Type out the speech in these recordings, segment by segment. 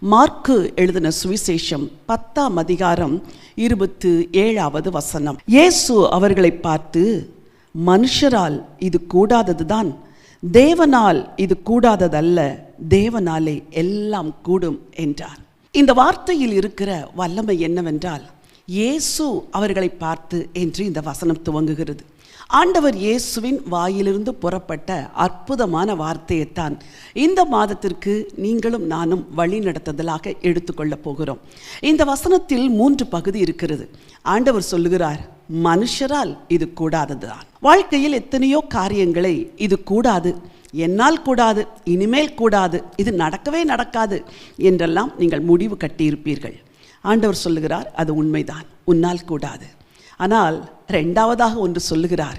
Mark எழுதின சுவிசேஷம் 10ஆம் அதிகாரம் 27வது வசனம். இயேசு அவர்களை பார்த்து, மனுஷரால் இது கூடாததுதான், தேவனால் இது கூடாததல்ல, தேவனாலே எல்லாம் கூடும் என்றார். இந்த வார்த்தையில் இருக்கிற வல்லமை என்னவென்றால், இயேசு அவர்களை பார்த்து என்று இந்த வசனம் துவங்குகிறது. ஆண்டவர் இயேசுவின் வாயிலிருந்து புறப்பட்ட அற்புதமான வார்த்தையைத்தான் இந்த மாதத்திற்கு நீங்களும் நானும் வழி நடத்துதலாக எடுத்துக்கொள்ளப் போகிறோம். இந்த வசனத்தில் 3 பகுதி இருக்கிறது. ஆண்டவர் சொல்லுகிறார், மனுஷரால் இது கூடாததுதான். வாழ்க்கையில் எத்தனையோ காரியங்களை இது கூடாது, என்னால் கூடாது, இனிமேல் கூடாது, இது நடக்கவே நடக்காது என்றெல்லாம் நீங்கள் முடிவு கட்டியிருப்பீர்கள். ஆண்டவர் சொல்லுகிறார், அது உண்மைதான், உன்னால் கூடாது. ஆனால் 2வதாக ஒன்று சொல்லுகிறார்,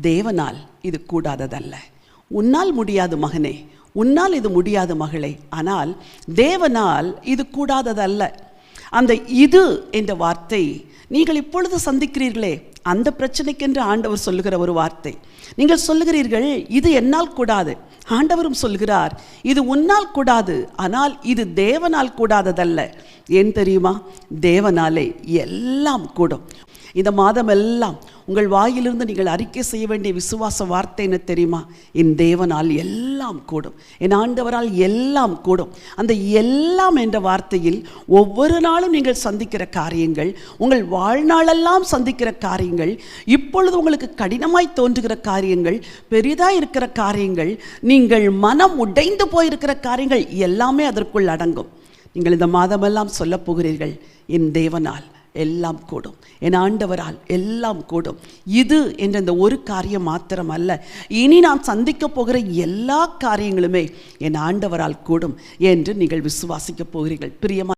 தேவனால் இது கூடாததல்ல. உன்னால் முடியாது மகனே, உன்னால் இது முடியாது மகளே, ஆனால் தேவனால் இது கூடாததல்ல. அந்த இது என்ற வார்த்தை நீங்கள் இப்பொழுது சந்திக்கிறீர்களே, அந்த பிரச்சனைக்கென்று ஆண்டவர் சொல்லுகிற ஒரு வார்த்தை. நீங்கள் சொல்லுகிறீர்கள், இது என்னால் கூடாது. ஆண்டவரும் சொல்கிறார், இது உன்னால் கூடாது, ஆனால் இது தேவனால் கூடாததல்ல. ஏன் தெரியுமா? தேவனாலே எல்லாம் கூடும். இந்த மாதமெல்லாம் உங்கள் வாயிலிருந்து நீங்கள் அறிக்கை செய்ய வேண்டிய விசுவாச வார்த்தை என்ன தெரியுமா? என் தேவனால் எல்லாம் கூடும், என் ஆண்டவரால் எல்லாம் கூடும். அந்த எல்லாம் என்ற வார்த்தையில் ஒவ்வொரு நாளும் நீங்கள் சந்திக்கிற காரியங்கள், உங்கள் வாழ்நாளெல்லாம் சந்திக்கிற காரியங்கள், இப்பொழுது உங்களுக்கு கடினமாய் தோன்றுகிற காரியங்கள், பெரிதாய் இருக்கிற காரியங்கள், நீங்கள் மனம் உடைந்து போயிருக்கிற காரியங்கள் எல்லாமே அதற்குள் அடங்கும். நீங்கள் இந்த மாதமெல்லாம் சொல்ல போகிறீர்கள், என் தேவனால் எல்லாம் கூடும், என் ஆண்டவரால் எல்லாம் கூடும். இது என்ற இந்த ஒரு காரியம் மாத்திரம் அல்ல, இனி நான் சந்திக்க போகிற எல்லா காரியங்களுமே என் ஆண்டவரால் கூடும் என்று நீங்கள் விசுவாசிக்க போகிறீர்கள். பிரியமா